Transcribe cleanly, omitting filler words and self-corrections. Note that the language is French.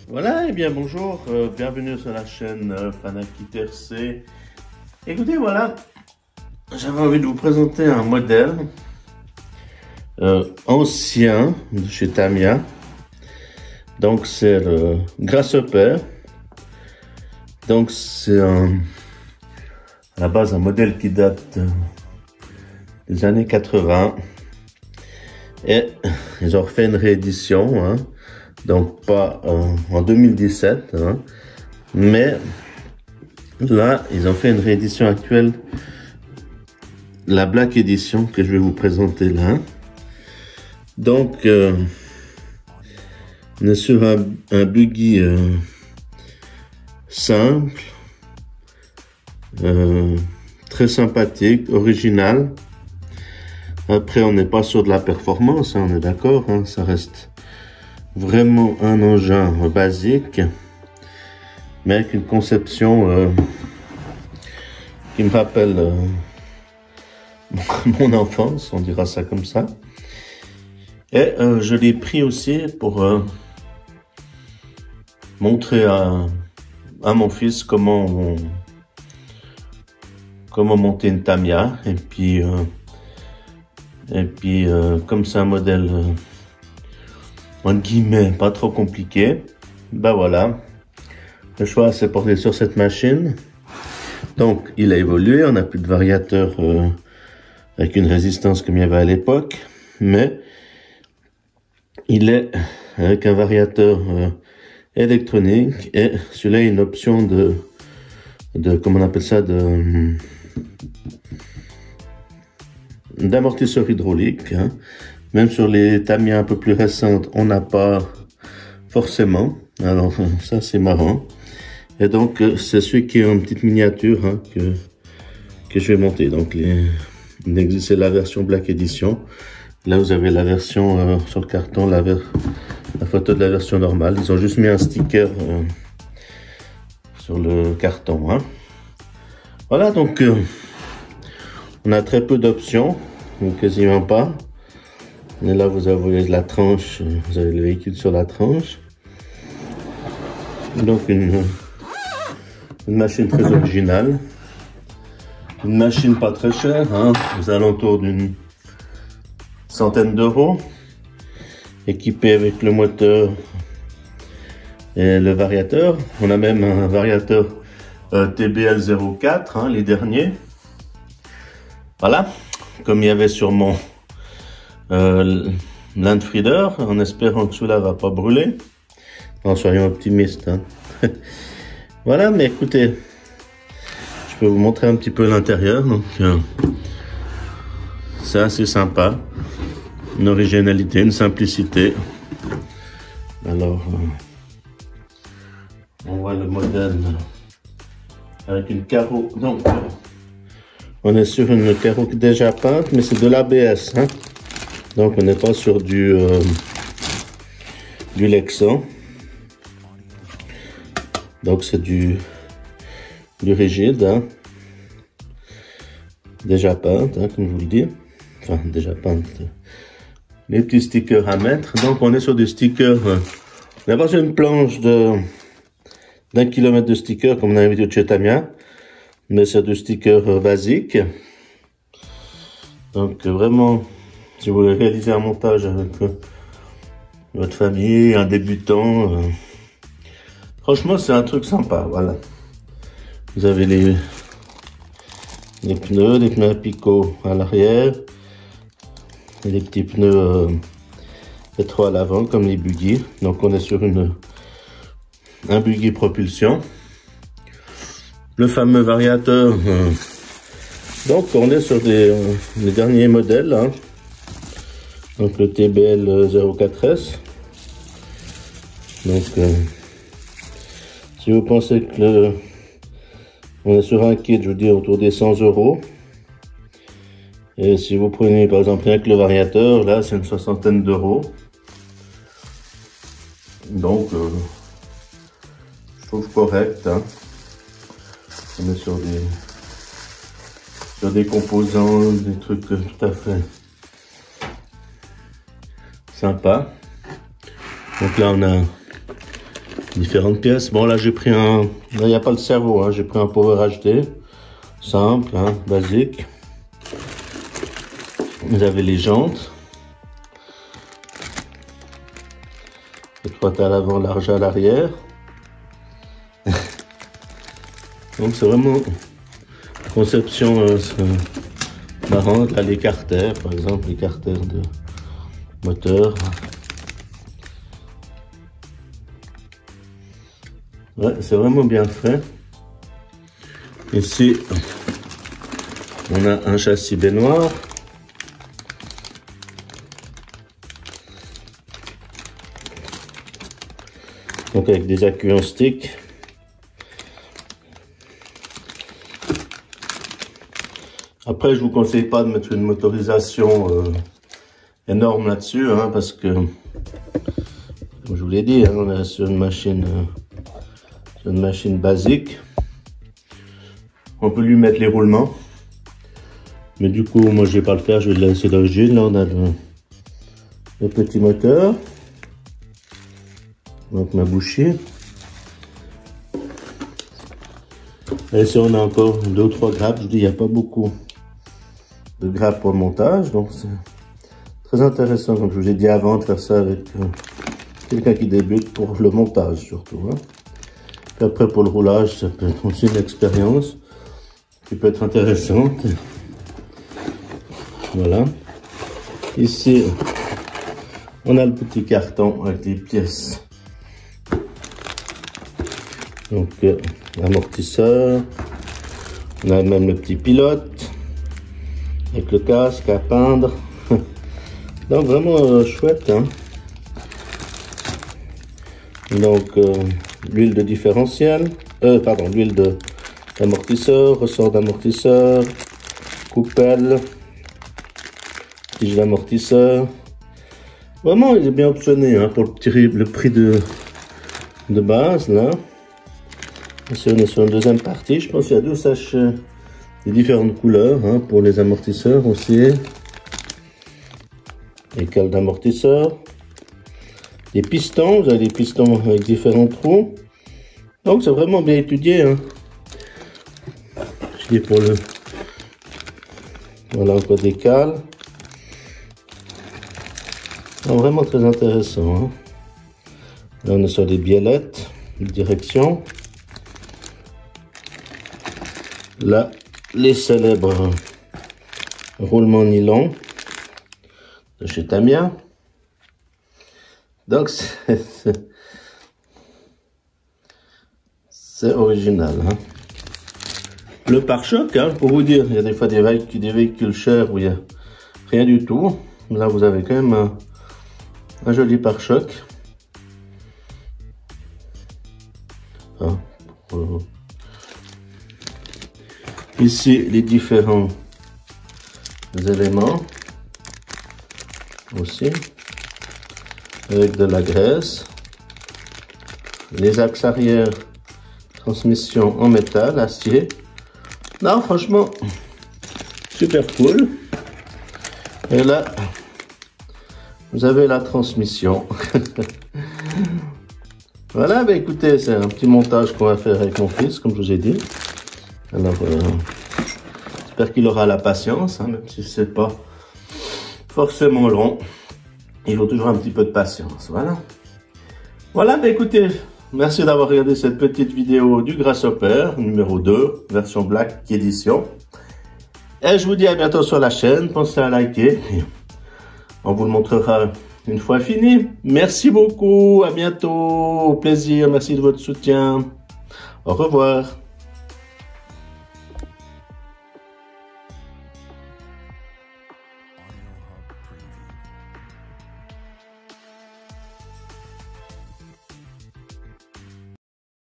Voilà, et bien bonjour, bienvenue sur la chaîne Fanatic RC. Écoutez, voilà, j'avais envie de vous présenter un modèle ancien de chez Tamiya. Donc c'est le Grasshopper. Donc c'est à la base un modèle qui date des années 80. Et ils ont refait une réédition, hein. Donc pas en 2017, hein, mais là ils ont fait une réédition actuelle, la Black Edition que je vais vous présenter là. Donc on est sur un buggy simple, très sympathique, original. Après on n'est pas sur de la performance, hein, on est d'accord, hein, ça reste vraiment un engin basique, mais avec une conception qui me rappelle mon enfance, on dira ça comme ça. Et je l'ai pris aussi pour montrer à mon fils comment monter une Tamiya. Et puis comme c'est un modèle entre guillemets pas trop compliqué, ben voilà, le choix s'est porté sur cette machine. Donc il a évolué, on n'a plus de variateur avec une résistance comme il y avait à l'époque, mais il est avec un variateur électronique, et celui-là a une option de comment on appelle ça, d'amortisseur hydraulique, hein. Même sur les Tamiya un peu plus récentes, on n'a pas forcément. Alors ça c'est marrant. Et donc c'est celui qui est en petite miniature, hein, que je vais monter. Donc il existait la version Black Edition. Là vous avez la version sur le carton, la photo de la version normale. Ils ont juste mis un sticker sur le carton, hein. Voilà, donc on a très peu d'options, ou quasiment pas. Et là, vous avez la tranche, vous avez le véhicule sur la tranche. Donc, une machine très originale. Une machine pas très chère, hein, aux alentours d'une centaine d'euros. Équipée avec le moteur et le variateur. On a même un variateur TBL 04, hein, les derniers. Voilà, comme il y avait sur mon Landfrieder, en espérant que celui-là va pas brûler. En soyons optimistes, hein. Voilà, mais écoutez, je peux vous montrer un petit peu l'intérieur. Donc c'est assez sympa, une originalité, une simplicité. Alors on voit le modèle avec une carreau. Donc on est sur une carreau déjà peinte, mais c'est de l'ABS, hein. Donc on n'est pas sur du Lexan. Donc c'est du rigide, hein. Déjà peinte, hein, comme je vous le dis. Enfin, déjà peinte. Les petits stickers à mettre. Donc on est sur des stickers. On n'a pas sur une planche d'1 kilomètre de stickers comme on a l'habitude chez Tamiya, mais c'est du sticker basique. Donc vraiment, si vous voulez réaliser un montage avec votre famille, un débutant, franchement c'est un truc sympa. Voilà, vous avez les pneus à picot à l'arrière, et les petits pneus rétro à l'avant comme les buggy. Donc on est sur un buggy propulsion. Le fameux variateur, donc on est sur les derniers modèles, hein. Donc le TBL 04S. Donc si vous pensez que on est sur un kit, je vous dis autour des 100 euros. Et si vous prenez par exemple rien que le variateur, là c'est une soixantaine d'euros. Donc je trouve correct, hein. On est sur des composants, des trucs tout à fait sympa. Donc là on a différentes pièces. Bon, là j'ai pris un, là il n'y a pas le cerveau, hein. J'ai pris un Power HD, simple, hein, basique. Vous avez les jantes, étroite à l'avant, large à l'arrière. Donc c'est vraiment conception marrante. Là les carters, par exemple, les carters de moteur. Ouais, c'est vraiment bien fait. Ici, on a un châssis baignoire. Donc avec des accus en stick. Après, je vous conseille pas de mettre une motorisation énorme là-dessus, hein, parce que, comme je vous l'ai dit, hein, on est sur une machine basique. On peut lui mettre les roulements, mais du coup, moi, je vais pas le faire. Je vais le laisser d'origine. Là, on a le petit moteur, donc ma bouchée. Et ici, on a encore 2 ou 3 grappes. Je dis, il n'y a pas beaucoup de grappes pour le montage, donc c'est très intéressant, comme je vous ai dit avant, de faire ça avec quelqu'un qui débute pour le montage surtout, hein. Puis après pour le roulage, ça peut être aussi une expérience qui peut être intéressante. Voilà. Ici, on a le petit carton avec les pièces. Donc l'amortisseur, on a même le petit pilote avec le casque à peindre. Donc vraiment chouette, hein. Donc l'huile de différentiel, pardon, l'huile d'amortisseur, ressort d'amortisseur, coupelle, tige d'amortisseur. Vraiment, il est bien optionné, hein, pour le prix de base là. Ici, on est sur une deuxième partie. Je pense qu'il y a 2 sachets de différentes couleurs, hein, pour les amortisseurs aussi. Les cales d'amortisseur. Les pistons, vous avez des pistons avec différents trous. Donc c'est vraiment bien étudié, hein. Je dis pour le... Voilà encore des cales. Donc, vraiment très intéressant, hein. Là on est sur des biellettes de direction. Là, les célèbres roulements nylon de chez Tamiya. Donc c'est original, hein. Le pare-choc, hein, pour vous dire, il y a des fois des véhicules chers où il n'y a rien du tout. Là vous avez quand même un joli pare-choc, hein, ici les différents éléments aussi, avec de la graisse, les axes arrière, transmission en métal, acier. Non, franchement, super cool. Et là, vous avez la transmission. Voilà, bah écoutez, c'est un petit montage qu'on va faire avec mon fils, comme je vous ai dit. Alors, j'espère qu'il aura la patience, hein, même si c'est pas forcément long. Il faut toujours un petit peu de patience, voilà. Voilà, bah écoutez, merci d'avoir regardé cette petite vidéo du Grasshopper, numéro 2, version Black Edition. Et je vous dis à bientôt sur la chaîne, pensez à liker. On vous le montrera une fois fini. Merci beaucoup, à bientôt, au plaisir, merci de votre soutien. Au revoir.